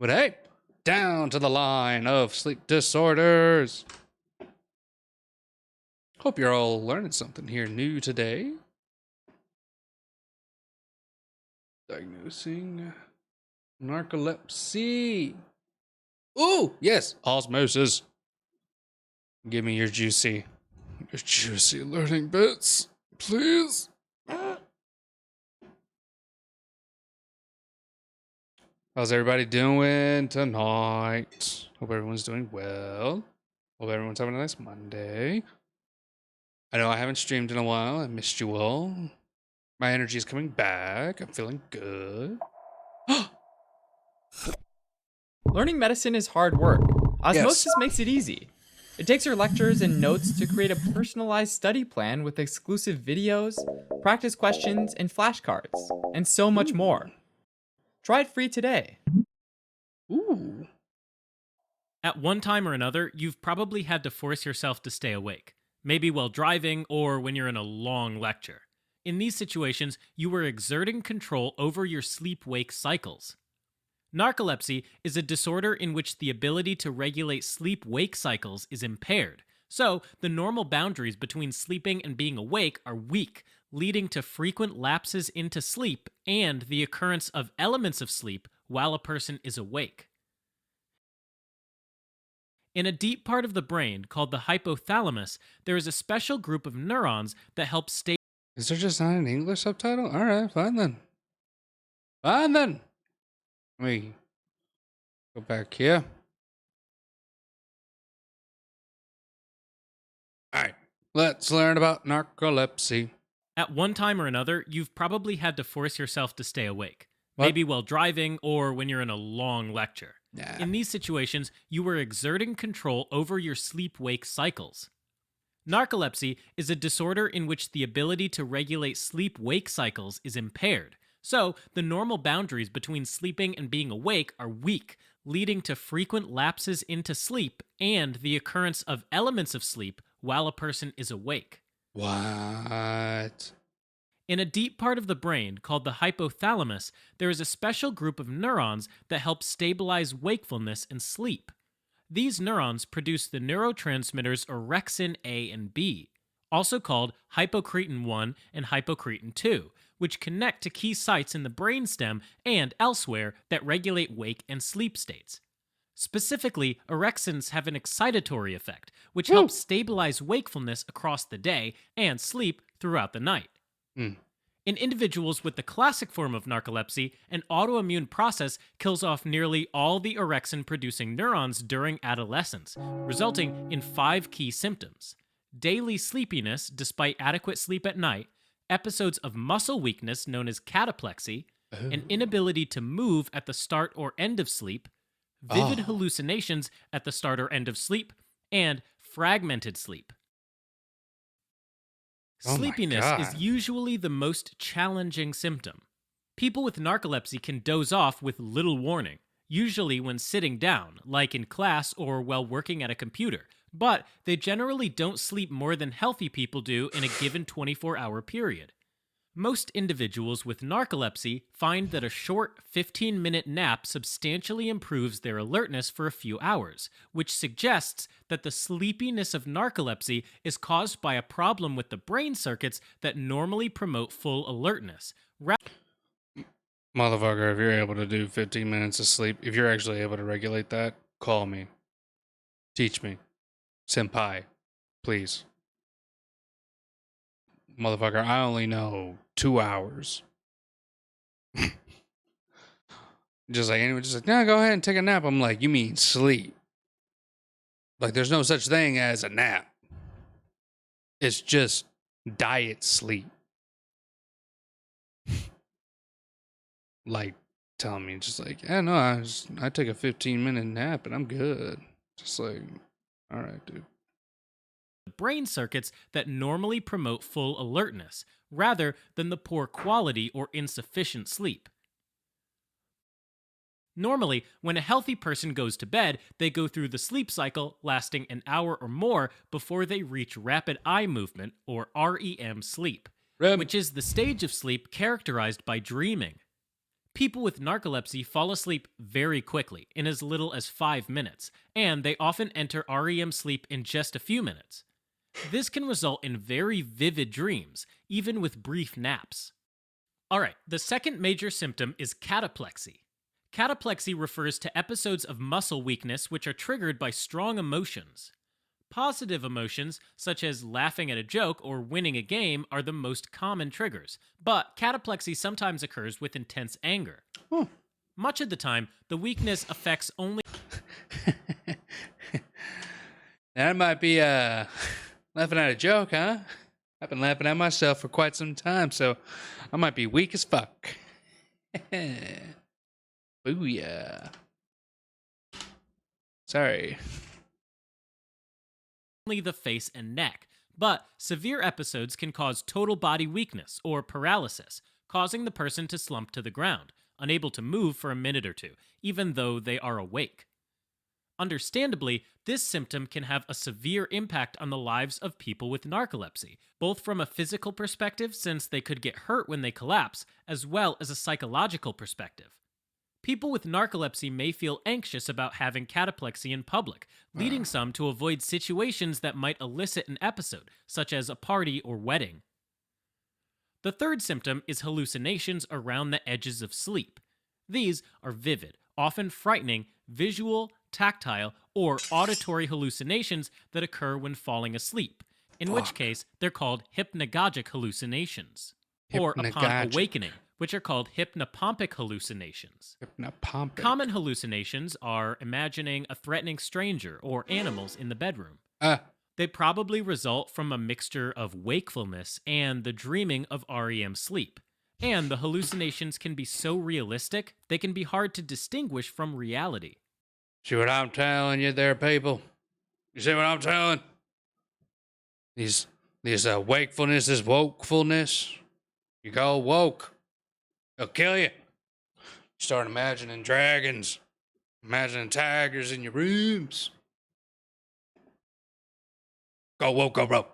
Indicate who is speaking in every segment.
Speaker 1: But hey, down to the line of sleep disorders. Hope you're all learning something here new today. Diagnosing narcolepsy. Ooh, yes, osmosis. Give me your juicy learning bits, please. How's everybody doing tonight? Hope everyone's doing well. Hope everyone's having a nice Monday. I know I haven't streamed in a while. I missed you all. My energy is coming back. I'm feeling good.
Speaker 2: Learning medicine is hard work. Osmosis
Speaker 1: Yes.
Speaker 2: makes it easy. It takes your lectures and notes to create a personalized study plan with exclusive videos, practice questions, and flashcards, and so much more. Try it free today.
Speaker 1: Ooh.
Speaker 3: At one time or another, you've probably had to force yourself to stay awake, maybe while driving or when you're in a long lecture. In these situations, you were exerting control over your sleep-wake cycles. Narcolepsy is a disorder in which the ability to regulate sleep-wake cycles is impaired, so the normal boundaries between sleeping and being awake are weak, leading to frequent lapses into sleep and the occurrence of elements of sleep while a person is awake. In a deep part of the brain called the hypothalamus, there is a special group of neurons that help stabilize.
Speaker 1: Is there just not an English subtitle? All right, fine then. Fine then. Let me go back here. All right, let's learn about narcolepsy.
Speaker 3: At one time or another, you've probably had to force yourself to stay awake,
Speaker 1: What?
Speaker 3: maybe while driving or when you're in a long lecture.
Speaker 1: Nah.
Speaker 3: In these situations, you were exerting control over your sleep-wake cycles. Narcolepsy is a disorder in which the ability to regulate sleep-wake cycles is impaired, so the normal boundaries between sleeping and being awake are weak, leading to frequent lapses into sleep and the occurrence of elements of sleep while a person is awake.
Speaker 1: What?
Speaker 3: In a deep part of the brain called the hypothalamus, there is a special group of neurons that help stabilize wakefulness and sleep. These neurons produce the neurotransmitters orexin A and B, also called hypocretin 1 and hypocretin 2, which connect to key sites in the brainstem and elsewhere that regulate wake and sleep states. Specifically, orexins have an excitatory effect, which helps stabilize wakefulness across the day and sleep throughout the night.
Speaker 1: Hmm.
Speaker 3: In individuals with the classic form of narcolepsy, an autoimmune process kills off nearly all the orexin-producing neurons during adolescence, resulting in 5 key symptoms: daily sleepiness despite adequate sleep at night, episodes of muscle weakness known as cataplexy, an inability to move at the start or end of sleep, vivid hallucinations at the start or end of sleep, and fragmented sleep.
Speaker 1: Oh my
Speaker 3: Sleepiness is
Speaker 1: God.
Speaker 3: usually the most challenging symptom. People with narcolepsy can doze off with little warning, usually when sitting down, like in class or while working at a computer, but they generally don't sleep more than healthy people do in a given 24-hour period. Most individuals with narcolepsy find that a short 15-minute nap substantially improves their alertness for a few hours, which suggests that the sleepiness of narcolepsy is caused by a problem with the brain circuits that normally promote full alertness.
Speaker 1: Motherfucker, if you're able to do 15 minutes of sleep, if you're actually able to regulate that, call me. Teach me. Senpai, please. Motherfucker, I only know 2 hours. Just like anyone, just like, nah, go ahead and take a nap. I'm like, you mean sleep? Like, there's no such thing as a nap. It's just diet sleep. Like, telling me, just like, yeah, no, I take a 15-minute nap and I'm good. Just like, all right, dude.
Speaker 3: Brain circuits that normally promote full alertness, rather than the poor quality or insufficient sleep. Normally, when a healthy person goes to bed, they go through the sleep cycle lasting an hour or more before they reach rapid eye movement, or REM sleep,
Speaker 1: REM.
Speaker 3: which is the stage of sleep characterized by dreaming. People with narcolepsy fall asleep very quickly, in as little as 5 minutes, and they often enter REM sleep in just a few minutes. This can result in very vivid dreams, even with brief naps. Alright, the second major symptom is cataplexy. Cataplexy refers to episodes of muscle weakness which are triggered by strong emotions. Positive emotions, such as laughing at a joke or winning a game, are the most common triggers, but cataplexy sometimes occurs with intense anger.
Speaker 1: Oh.
Speaker 3: Much of the time, the weakness affects only.
Speaker 1: That might be laughing at a joke, huh? I've been laughing at myself for quite some time, so I might be weak as fuck. Booyah. Sorry.
Speaker 3: Only the face and neck, but severe episodes can cause total body weakness or paralysis, causing the person to slump to the ground, unable to move for a minute or two, even though they are awake. Understandably, this symptom can have a severe impact on the lives of people with narcolepsy, both from a physical perspective, since they could get hurt when they collapse, as well as a psychological perspective. People with narcolepsy may feel anxious about having cataplexy in public, leading some to avoid situations that might elicit an episode, such as a party or wedding. The third symptom is hallucinations around the edges of sleep. These are vivid, often frightening, visual, tactile, or auditory hallucinations that occur when falling asleep, in which case they're called hypnagogic hallucinations, or upon
Speaker 1: Hypnagogic.
Speaker 3: awakening, which are called hypnopompic hallucinations.
Speaker 1: Hypnopompic.
Speaker 3: Common hallucinations are imagining a threatening stranger or animals in the bedroom. They probably result from a mixture of wakefulness and the dreaming of REM sleep. And the hallucinations can be so realistic, they can be hard to distinguish from reality.
Speaker 1: See what I'm telling you there, people? You see what I'm telling? These wakefulness, this wokefulness. You go woke. They'll kill you. Start imagining dragons, imagining tigers in your rooms. Go woke, go bro.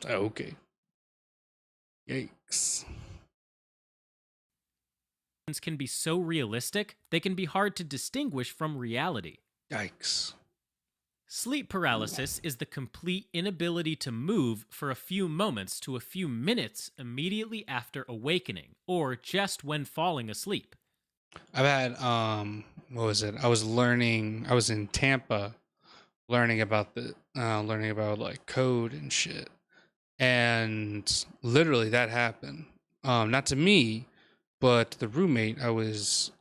Speaker 1: Okay. Yikes.
Speaker 3: Can be so realistic, they can be hard to distinguish from reality.
Speaker 1: Yikes.
Speaker 3: Sleep paralysis is the complete inability to move for a few moments to a few minutes immediately after awakening, or just when falling asleep.
Speaker 1: I've had what was it? I was in Tampa learning about like code and shit. And literally that happened. Not to me, but the roommate I was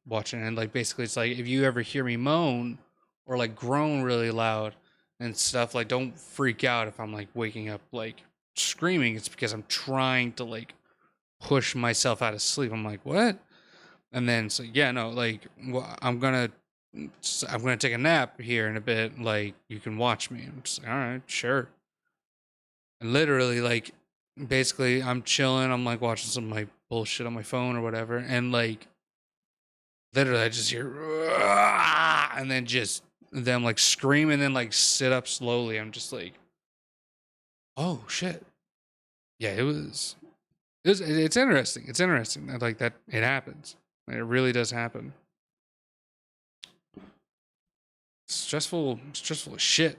Speaker 1: watching, and like basically it's like if you ever hear me moan or like groan really loud and stuff, like don't freak out if I'm like waking up like screaming. It's because I'm trying to like push myself out of sleep. I'm like, what? And then so yeah, no, like I'm gonna take a nap here in a bit. Like you can watch me. I'm just like, all right, sure. And literally, like, basically, I'm chilling. I'm like watching some like bullshit on my phone or whatever, and like, literally, I just hear, and then just them like scream, and then like sit up slowly. I'm just like, oh shit, yeah, it's interesting. It's interesting that like that it happens. Like, it really does happen. Stressful as shit.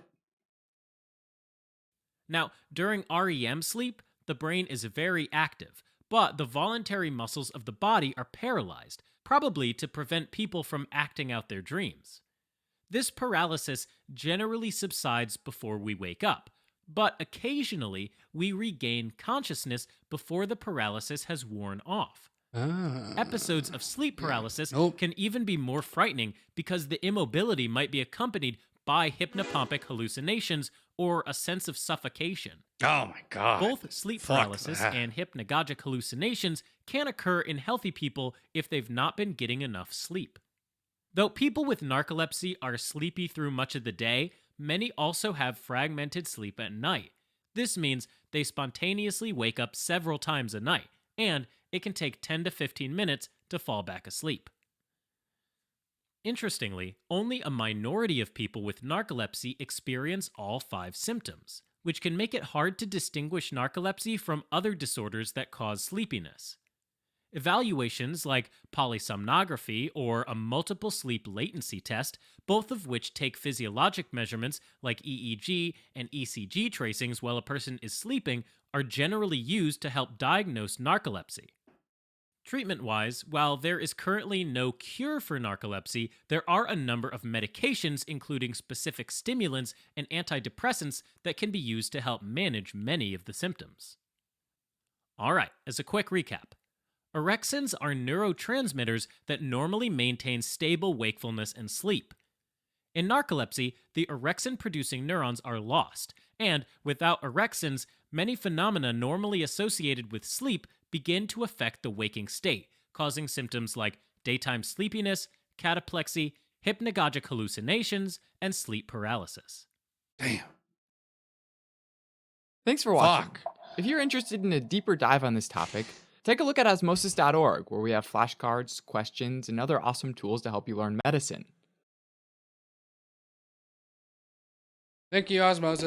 Speaker 3: Now, during REM sleep, the brain is very active, but the voluntary muscles of the body are paralyzed, probably to prevent people from acting out their dreams. This paralysis generally subsides before we wake up, but occasionally we regain consciousness before the paralysis has worn off. Episodes of sleep paralysis can even be more frightening because the immobility might be accompanied by hypnopompic hallucinations or a sense of suffocation.
Speaker 1: Oh my god.
Speaker 3: Both sleep paralysis and hypnagogic hallucinations can occur in healthy people if they've not been getting enough sleep. Though people with narcolepsy are sleepy through much of the day, many also have fragmented sleep at night. This means they spontaneously wake up several times a night, and it can take 10 to 15 minutes to fall back asleep. Interestingly, only a minority of people with narcolepsy experience all 5 symptoms, which can make it hard to distinguish narcolepsy from other disorders that cause sleepiness. Evaluations like polysomnography or a multiple sleep latency test, both of which take physiologic measurements like EEG and ECG tracings while a person is sleeping, are generally used to help diagnose narcolepsy. Treatment wise, while there is currently no cure for narcolepsy, there are a number of medications, including specific stimulants and antidepressants, that can be used to help manage many of the symptoms. Alright, as a quick recap, orexins are neurotransmitters that normally maintain stable wakefulness and sleep. In narcolepsy, the orexin producing neurons are lost, and without orexins, many phenomena normally associated with sleep begin to affect the waking state, causing symptoms like daytime sleepiness, cataplexy, hypnagogic hallucinations, and sleep paralysis.
Speaker 1: Damn.
Speaker 2: Thanks for watching.
Speaker 1: Fuck.
Speaker 2: If you're interested in a deeper dive on this topic, take a look at osmosis.org, where we have flashcards, questions, and other awesome tools to help you learn medicine.
Speaker 1: Thank you, Osmosis.